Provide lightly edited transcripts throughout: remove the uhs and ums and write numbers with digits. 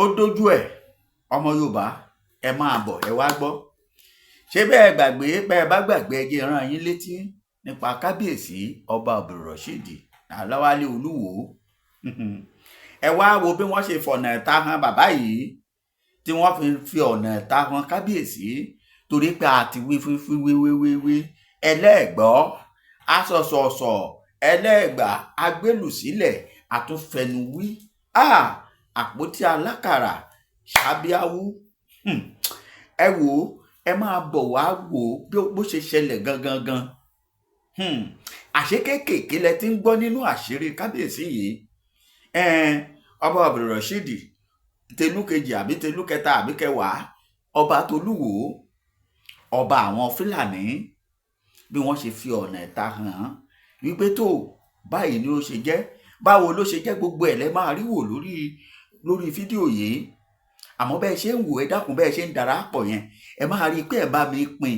ó dójú ẹ̀ ọmọ Yorùbá ẹ máa bọ̀ ẹ wá gbọ́. Ṣé bẹ́ẹ̀ gbàgbé bẹ́ẹ̀ bá gbàgbé ẹ jẹ́ rán yín létí nípa kábíyèsí ọba Abdulrasheed Aláwálé Olúwo. Ẹ wá wo bí wọ́n ṣe fọ̀nà ẹ̀ta hàn bàbá yìí tí wọ́n fi ọ̀nà ẹ̀ta hàn kábíyèsí torí pé àti wíwíwíwíwí ẹlẹ́ẹ̀gbọ́ asọ̀sọ̀ọ̀sọ̀ ẹlẹ́ẹ̀gbà agbélùsílẹ̀ àtúnfẹnuwí àpótí alákàrà ṣàbíàwú. Ẹ wò ó ẹ máa bọ̀ wá wò ó bó ṣe ṣẹlẹ̀ gangan. Àṣé kéékèèké lẹ ti ń gbọ́ nínú àṣírí kábíyèsí yìí. Ọba Abdulrasheed tẹlú kejì àbí tẹlú kẹta àbí kẹwàá ọba tolúwo ọba àwọn Fúlàní bí wọ́n ṣe fi ọ̀nà ẹ̀ta hàn wípé tó báyìí ni ó ṣe jẹ́ báwo ló ṣe jẹ́ gbogbo ẹ̀ lẹ́ máa rí wò lórí fídíò yìí. Àmọ́ bẹ́ẹ̀ ṣe ń wò ẹ dákun bẹ́ẹ̀ ṣe ń darapọ̀ yẹn ẹ máa rí i pé ẹ bá mi pín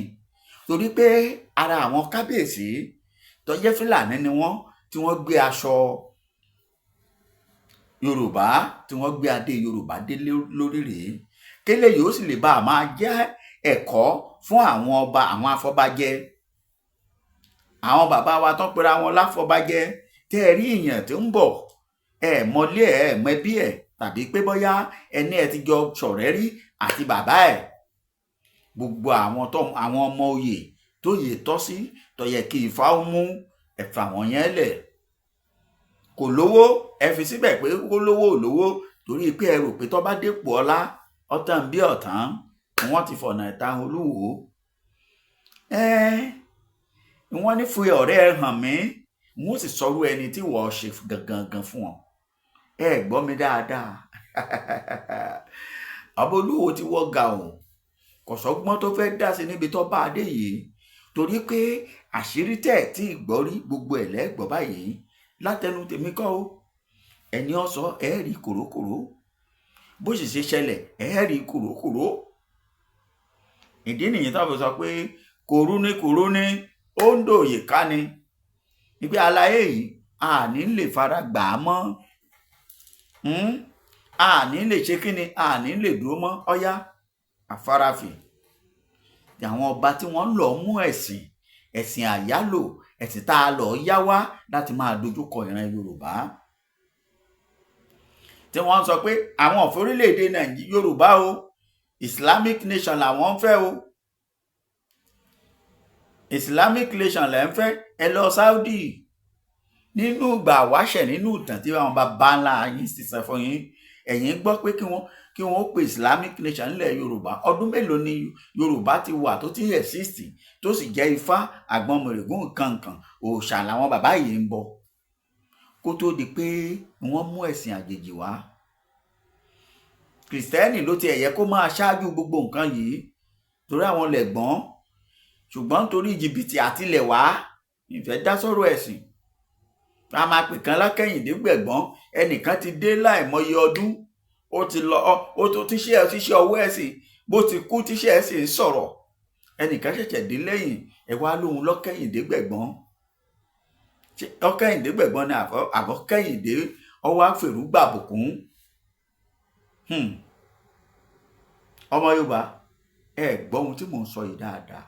torí pé ara àwọn kábíyèsí tó jẹ́ Fúlàní ni wọ́n tí wọ́n gbé aṣọ Yorùbá tí wọ́n gbé adé Yorùbá dé lórí rèé kélé yìí ó sì lè bá a máa jẹ́ ẹ̀kọ́ fún àwọn ọba àwọn afọbajẹ àwọn bàbá wa tó pera wọn láfọbajẹ tẹ́ ẹ rí ìyàn tó ń bọ̀ ẹ mọlé ẹ mẹbí ẹ tàbí pé bóyá ẹni ẹ ti jọ ṣọ̀rẹ́ rí àti bàbá ẹ gbogbo àwọn ọmọ oyè tó yè tọ́ sí tó yẹ kí Ifá ó mú ẹ̀fà wọ̀nyẹn lẹ̀ kò lówó ẹ fi síbẹ̀ pé ó lówó ò lówó torí pé ẹ rò pé tó bá dépò ọlá ọ̀tàn bí ọ̀tàn wọ́n ti fọ̀nà ẹ̀ta Olúwo. Wọ́n ní fi ọ̀rẹ́ ẹ hàn mí wọ́n sì sọrú ẹni tí wọ́n ṣe gangan fún ọ. Ẹ gbọ́ mi dáadáa. Ọba Olúwo ti wọ́ ga o kò sọ́gbọ́n tó fẹ́ dá sí níbi tó bá adé yìí torí pé àṣírí tẹ̀ tí ìgbọ́ rí gbogbo ẹ̀ lẹ́gbọ́ báyìí látẹnu tèmi kọ́ o ẹni ó sọ ẹ rí kòrókòró bó sì ṣe ṣẹlẹ̀ ẹ rí kòrókòró. Ìdí nìyí tó fi sọ pé kòrú ní ó ń dòye ká ni ibi àlàyé yìí àní lè fara gbà á mọ́ àní lè ṣe kíni àní lè dúró mọ́ ọ̀yá àfarafì àwọn ọba tí wọ́n lọ mú ẹ̀sìn àyálò ẹ̀sìn tá a lọ yá wá láti máa dojúkọ ìran Yorùbá tí wọ́n sọ pé àwọn ọ̀fẹ́ orílẹ̀-èdè Yorùbá o Islamic nation làwọn ń fẹ́ o Islamic nation lẹ́ ń fẹ́ ẹ lọ Saudi nínú ìgbà wáṣẹ̀ nínú ìtàn tí àwọn bàbá ńlá yín ti sọ fún yín ẹ̀yin gbọ́ pé kí wọ́n pe Islamic nation nílẹ̀ Yorùbá ọdún mélòó ni Yorùbá ti wà tó ti exist tó sì jẹ́ Ifá àgbọnmọ̀rẹ̀gùn kankan òòṣà làwọn bàbá yìí ń bọ kó tó di pé wọ́n mú ẹ̀sìn àjèjì wá. Kìrìsìtẹ́nì ló ti ẹ̀yẹ kó máa ṣáájú gbogbo nǹkan yìí torí àwọn lẹ̀gbọ́n ṣùgbọ́n torí jìbìtì àtilẹ̀ wá ìfẹ́ dá sọ̀rọ̀ ẹ̀sìn a máa pè kan lákẹ́yìndé gbẹ̀gbọ́n ẹnìkan ti dé láìmọye ọdún ó ti lọ ó tó tíṣẹ́ ọwọ́ ẹ̀sìn bó ti kú tíṣẹ́ ẹ̀sìn sọ̀rọ̀ ẹnìkan ṣẹ̀ṣẹ̀ dé lẹ́yìn ẹ wá lóhun lọ́kẹ́yìndé gbẹ̀gbọ́n ọkẹ́yìndé gbẹ̀gbọ́n ni àbọ̀kẹ́yìndé ọwọ́ àfẹ̀rú gbàbùkún. Ọmọ Yorùbá ẹ gbọ́ ohun tí mò ń sọ yìí dáadáa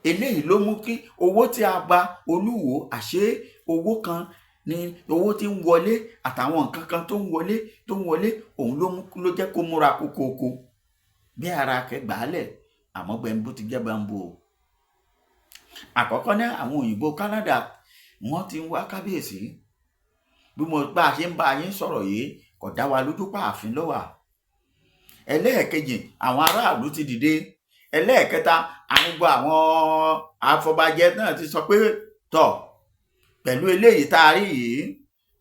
eléyìí ló mú kí owó tí a gba Olúwo àṣé owó kan ni owó tí ń wọlé àtàwọn nǹkan kan tó ń wọlé òun ló jẹ́ kó múra kókókó bí ara kẹgbàálẹ̀ àmọ́ gbẹ̀mbó ti jẹ́ gbẹ̀mbó o. Àkọ́kọ́ náà àwọn òyìnbó Canada wọ́n ti ń wá kábíyèsí bí mo bá a ṣe ń bá yín sọ̀rọ̀ yìí kò dá wa lójú pààfin ló wà. Ẹlẹ́ẹ̀kejì àwọn aráàlú ti dìde. Ẹlẹ́ẹ̀kẹta àgbogbo àwọn afọbajẹ náà ti sọ pé tọ̀ pẹ̀lú eléyìí tá a rí yìí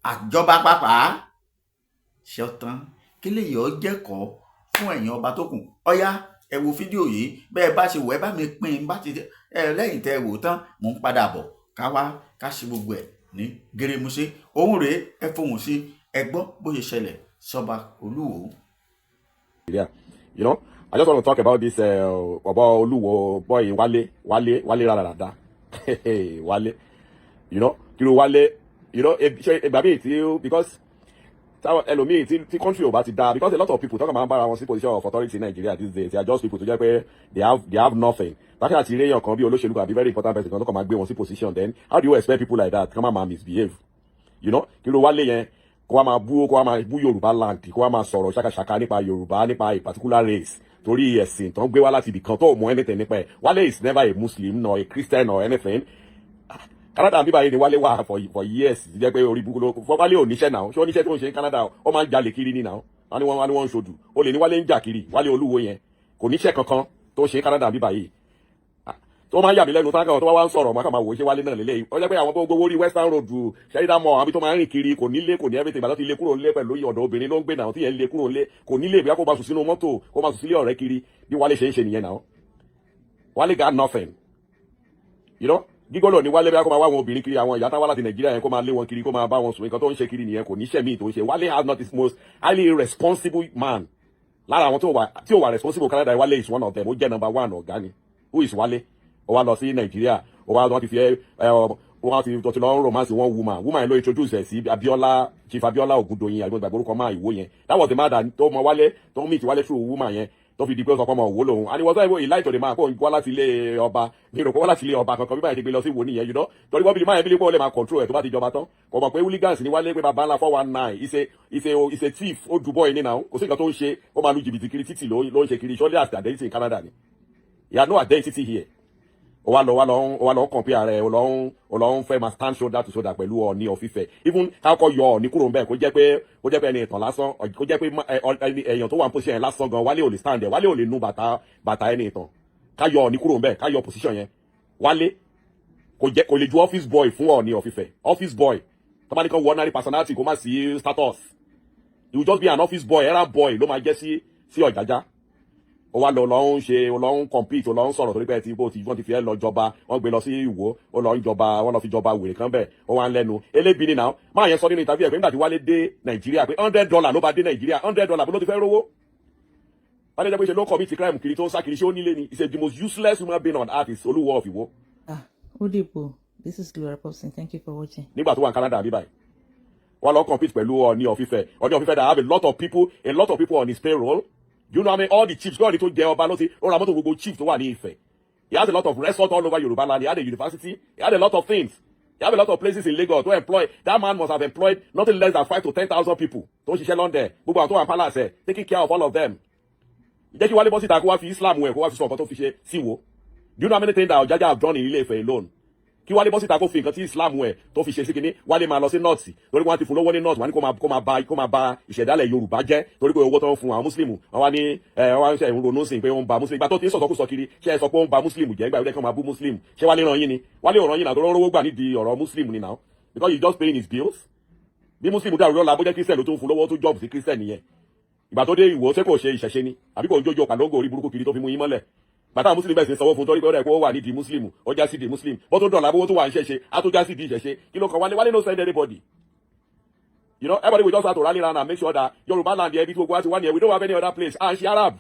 àjọba pàpà ṣọtán kí lè yọ jẹ́kọ̀ọ́ fún ẹ̀yin ọba tó kù. Ọ̀yá ẹ wo fídíò yìí bẹ́ẹ̀ bá ṣe wò ẹ bá mi pín in bá ti lẹ́yìn tẹ́ ẹ wò tán mò ń padà bọ̀ ká ṣe gbogbo ẹ̀ ní gèrèmùsí òun rèé ẹ fohùn sí ẹ gbọ́ bó ṣe ṣẹlẹ̀ sọ́ba Olúwo. You know, I just want to talk about this Oluwo boy Wale Rarada. Wale. You know, kí ló Wale you know, because ẹlòmíì tí country ò bá ti dáa, because a lot of people talk about our position of authority in Nigeria these days, they are just people to jẹ́ pé they have nothing. Bákan àti réyàn kan bí olóṣèlú kan àbí very important person kan tó kàn máa gbé wọn sí position, then how do you expect people like that kí wọ́n máa misbehave? You know, kí ló wá lé yẹn kó wá máa bú Yorùbá land, kó wá máa sọ̀rọ̀ ṣàkàṣàkà nípa Yorùbá, nípa a particular race torí ẹ̀sìn tó ń gbé wá láti ibì kan tó mọ anything nípa ẹ̀. Wálé is never a Muslim nor a Christian or anything. Canada bí báyìí ni Wálé wà for years, jẹ́ pé orí búkú ló Wálé ò níṣẹ́ náà, ṣé ó níṣẹ́ tó ń ṣe ní Canada ó máa ń jalè kiri ní náà, wọ́n ní wọ́n ń ṣojú, ó lè ní Wálé ń jà kiri, Wálé Olúwo yẹn kò níṣẹ́ kankan tó ń ṣe Canada bí báyìí. Tó máa ń yà mí lẹ́nu táwọn tó wá ń sọ̀rọ̀ máa wò ṣé Wálé náà lélẹ́yìí, ó jẹ́ pé àwọn tó gbowó rí Western Road Sheridan Mall àbí tó máa ń rìn kiri kò nílé kò ní everything, ìgbà tó ti lé kúrò nílé pẹ̀lú ọ̀dọ̀ obìnrin ló ń gbé náà, tí yẹn lé kúrò nílé kò nílé ìbí kó máa sùn sínú mọ́tò kó máa sùn sílé ọ̀rẹ́ kiri bí Wálé ṣe ń ṣe nìyẹn náà. Wálé got nothing, you know. Gígọ́lọ̀ ní Wálé bí kó máa wá àwọn obìnrin kiri, àwọn ìyá táwọn láti Nàìjíríà yẹn kó máa lé wọn kiri kó máa bá wọn sùn, nǹkan tó ń ṣe kiri nìyẹn, kò níṣẹ́ míì tó ń ṣe. Wálé has not his most highly irresponsible man. Lára àwọn tí ò wà responsible Canada, Wálé is one of them. Ó jẹ́ number one ọ̀gá ni. Who is Wálé? Ó wá lọ sí Nàìjíríà, wọ́n ti fi wọ́n ti lọ romance one woman ló introduce ẹ̀ sí Abiola, Chief Abiola Ogundoyin àgbẹ̀gbẹ̀ orúkọ máa Ìwó yẹn. That was the man that tó mọ Wálé tó meet Wálé through woman yẹn tó fi di pé ọkọ ọmọ Òwò lòun, and he was like he lied to the man kó wá láti ilé ọba, mi rò kó wá láti ilé ọba kankan bí báyìí ti gbé lọ sí Ìwó nìyẹn, you know, torí wọ́n bí máa yẹn bí lè pé ó lè máa control ẹ̀ tó bá ti jọba tán, kò mọ̀ pé hooligans ní Wálé pé bàbá ńlá 419 is a thief, ó ju bọ́ọ̀ ní náà, kò sí nǹkan tó ń ṣe, ó máa lu jìbìtì kiri títì ló ń ṣe kiri, surely has identity in Canada ni, he had no identity here. Ó wá lọ compare rẹ̀, ó lọ ń fẹ́ máa stand shoulder to shoulder pẹ̀lú Ọọ̀ni of Ifẹ̀, even káàkọ́ yọ Ọọ̀ni kúrò ń bẹ̀ kó jẹ́ pé ẹni ìtàn lásán, kó jẹ́ pé èèyàn tó wà ní position yẹn lásán gan, Wálé ò lè stand there, Wálé ò lè nu bàtà ẹni ìtàn, ká yọ Ọọ̀ni kúrò ń bẹ̀, ká yọ position yẹn. Wálé kò lè ju office boy fún Ọọ̀ni of Ifẹ̀, office boy tó bá ní kan wọ ordinary personality kó má sí status, he will just be an office boy, errand boy ló máa jẹ́ sí Ọ̀jájá. Ó wá lọ ń compete, ó lọ ń sọ̀rọ̀ torí pé wọ́n ti fi ẹ́ lọ jọba, wọ́n gbé lọ sí Ìwó, ó lọ ń jọba, wọ́n lọ fi jọba wèrè kan bẹ́ẹ̀, ó wá ń lẹ́nu elébi ni náà. Máa yẹn sọ nínú interview ẹ̀ pé nígbà tí Wálé dé Nàìjíríà pé $100 ló bá dé Nàìjíríà, $100 bó ló ti fẹ́ rówó. Wálé jẹ́ pé ṣe ló commit crime kiri tó ń sá kiri, ṣé ó nílé ni? He's the most useless human being on earth, is Oluwo of Ìwó. Odibo, this is Gloria Popson, thank you for watching. Nígbà tó wà ní Canada bí báyìí, wọ́n lọ compete pẹ̀lú Ọọ̀ni of Ifẹ̀, Ọọ̀ni of Ifẹ̀ that have a lot of people on his payroll. You know what I mean? All the chiefs, God, to Ọba ló ti ó ra mọ́tò gbogbo chiefs tó wà ní Ifẹ̀. He has a lot of resorts all over Yoruba land. He had a university. He had a lot of things. He had a lot of places in Lagos to employ. That man must have employed nothing less than 5,000 to 10,000 people. Tó ṣiṣẹ́ London. Gbogbo àwọn tó wà ní palace, taking care of all of them. Jẹ́ kí Wálé bọ́ síta kó wá fi Islam wẹ̀ kó wá fi sọ nǹkan tó fi ṣe sí wo. Do you know how many things that Ojaja have done in Ilé Ifẹ̀ alone? Kí Wálé bọ́ síta kó fi nǹkan tí Islam wẹ̀ tó fi ṣe sí kinní, Wálé máa lọ sí north, torí wọ́n ti fún lówó ní north, wọ́n ní kó máa ba ìṣẹ̀dálẹ̀ Yorùbá jẹ́, torí pé owó tó ń fún àwọn Muslim, wọ́n wá ní wọ́n ṣe ìrònú sí pé ó ń ba Muslim. Ìgbà tó ti ń sọ̀tọ̀kùsọ kiri, ṣé ẹ sọ pé ó ń ba Muslim jẹ́, ìgbà ìwé máa bú Muslim, ṣé Wálé ràn yín ni? Wálé ò ràn yín náà, tó rówó gbà nídìí ọ̀rọ̀ Muslim ni now, because you just paying his bills. Bí Muslim dàrú lọ́la bó jẹ́ Christian ló tó ń fún lówó tó job sí Christian nìyẹn. Ìgbà tó dé Ìwó ṣé kò ṣe ìṣẹ̀ṣe ni, àbí kò ń jójó pàlóńgò orí burúkú kiri tó fi mú yín mọ́lẹ̀. Bàtà Muslim bẹ́ẹ̀ sì ń sanwó fún torí pé ó rẹ̀ pé ó wà nídìí Muslim, ó já sí di Muslim, bó tó dọ̀là bó tó wà ń ṣẹ̀ṣe, á tó já sí di ìṣẹ̀ṣe, kí ló kan Wálé no send anybody. You know, everybody will just have to rally around and make sure that Yoruba land here, we don't have any other place. And she Arab.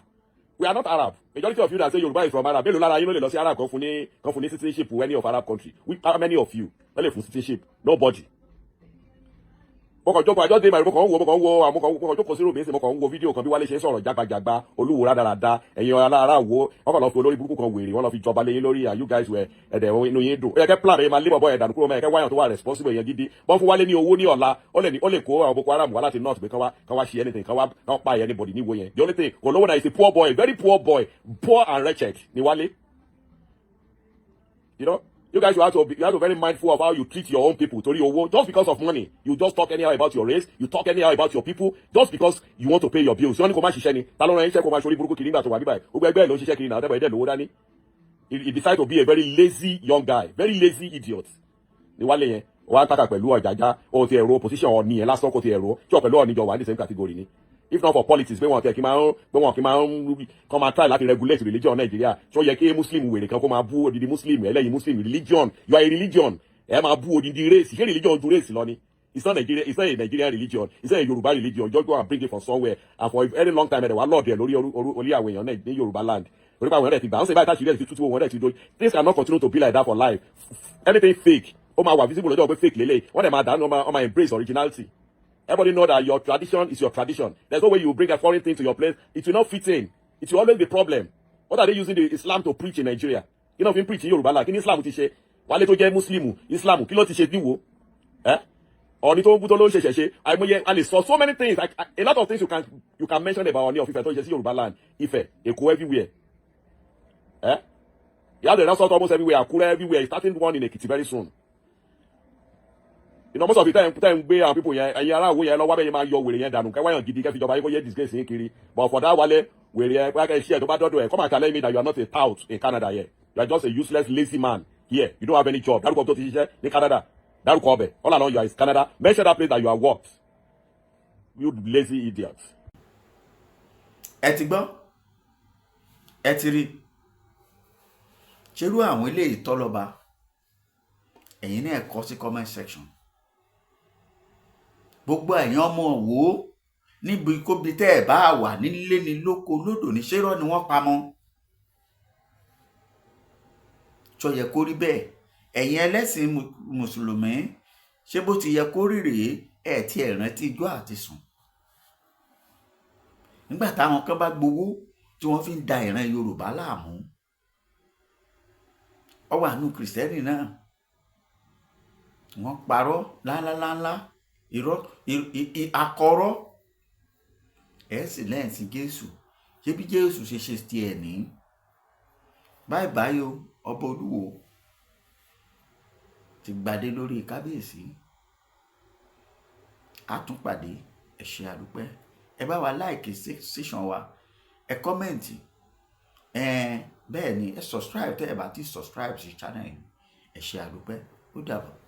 We are not Arab. Majority of you that say Yoruba is from Arab, you know they say Arab come from citizenship with any of Arab country. How many of you? Well, from citizenship, nobody. I just did my mo jókòó sí ròbí mo kàn ń wo fídíò kan bí Wálé ṣe ń sọ̀rọ̀ jágbajàgba Olúwo rádaràda ẹ̀yin ara wo wọ́n kàn lọ fi olórí burúkú kan wèrè wọ́n lọ fi jọba lẹ́yìn lórí and you guys were ẹ̀dẹ̀ inú yín dùn ó yẹ kẹ́ plan ẹ̀ máa lé bọ̀bọ̀ ẹ̀dànù kúrò mẹ́ ẹ̀kẹ́ wáyàn tó wà responsible èèyàn gidi bọ́n fún Wálé ní owó ní ọ̀la ó lè kó àwọn Boko Haram wá láti north pé kán wá ṣe anything kán wá pa anybody níwò yẹn the only thing kò lówó náà is a poor boy, very poor boy, poor and wretched ni Wálé. You know, you guys you have to be very mindful of how you treat your own people. Tori owo, just because of money, you just talk anyhow about your race, you talk anyhow about your people, just because you want to pay your bills. You only come and ṣiṣẹ́ ni. Ta ló rán iṣẹ́ kó máa ṣorí burúkú kiri nígbà tó wà níbàyí. Gbogbo ẹgbẹ́ ló ń ṣiṣẹ́ kiri náà, tẹ́bọ̀ ẹ̀dẹ̀ lówó dání. He decided to be a very lazy young guy, very lazy idiot. Ni Wálé yẹn, wọ́n á tàkà pẹ̀lú Ọ̀jájá, ó ti ẹ̀rọ position Ọọ̀ni yẹn lásán kó ti ẹ̀rọ, tí ọ̀ pẹ̀lú Ọọ̀ni jọ wà ní the same category ni. If not for politics, pé wọn kì í máa try láti regulate religion Nigeria. So yẹ kí Muslim wèrè kan kó máa bú odidi Muslim, ẹlẹ́yin Muslim religion. You are a religion. Ẹ máa bú odidi race. Ṣé religion ju race lọ ni? It's not Nigeria. It's not a Nigerian religion. It's not a Yoruba religion. Just go and bring it from somewhere. And for a very long time, ẹ̀ wá lọ́ọ̀dẹ̀ lórí àwọn èèyàn ní Yoruba land. Orí pa àwọn ẹ̀rẹ́ ti gbà. Wọ́n ṣe báyìí táṣì rẹ̀ ti tútù wọn rẹ̀ ti dojú. Things cannot continue to be like that for life. Anything fake. ó máa wà visible lọ́jọ́ pé fake lélẹ̀ wọ́n dẹ̀ máa dànù ó máa embrace originality. Everybody know that your tradition is your tradition. There's no way you bring a foreign thing to your place. It will not fit in. It will always be a problem. What are they using the Islam to preach in Nigeria? You know, if you preach in Yoruba, like in Islam, ti ṣe wálé tó jẹ́ Muslim, Islam, kí ló ti ṣe níwò? Ooni tó ń bú tó ló ń ṣe. Àìmọye a lè sọ so many things. Like, a lot of things you can mention about Ooni of Ife tó ṣe sí Yoruba land, Ife, Èkó everywhere. He has a resort almost everywhere, Akure everywhere. He's starting one in Ekiti very soon. You know, most of the time gbé àwọn people yẹn ẹ̀yin ará wo yẹn lọ wá bẹ́ẹ̀ máa yọ wèrè yẹn dànù kẹwàá yàn gidi kẹfì ìjọba yẹn kó yẹ disgrace yẹn kiri but for that wálé wèrè yẹn pé kẹ́ ṣí ẹ̀ tó bá dọ́dọ̀ ẹ̀ come and tell me that you are not a tout in Canada here. You are just a useless lazy man here. You don't have any job. Dárúkọ tó ti ṣiṣẹ́ ní Canada. Dárúkọ ọbẹ̀ all along you are in Canada. Mention that place that you are what? You lazy idiot. Ẹ ti gbọ́ ẹ ti rí ṣerú àwọn ilé ìtọ́lọ́ba ẹ̀yin náà kọ sí comment section. Gbogbo ẹ̀yin ọmọ wo níbi kóbi tẹ́ ẹ̀ bá wà nílé ní lóko lódò ní ṣérọ́ ni wọ́n pamọ́. Tó yẹ kó rí bẹ́ẹ̀ ẹ̀yin ẹlẹ́sìn mùsùlùmí ṣé bó ti yẹ kó rí rèé ẹ̀ tí ẹ̀ rántí ijó àti sùn. Nígbà táwọn kan bá gbowó tí wọ́n fi ń da ìran Yorùbá láàmú. Ó wà nínú Kìrìsìtẹ́nì náà. Wọ́n parọ́ láńláńlá irọ́ akọrọ́ ẹ̀ sì lẹ́yìn sí Jésù ṣé bí Jésù ṣe tiẹ̀ ní báyìí báyìí o ọba Olúwo ti gbadé lórí kábíyèsí àtúnpàdé ẹ ṣé àdúpẹ́ ẹ bá wa láìkì section wa ẹ kọ́mẹ̀ntì bẹ́ẹ̀ ni ẹ subscribe tẹ́ ẹ bá ti subscribe sí channel yìí ẹ ṣé àdúpẹ́ ó dàbọ̀.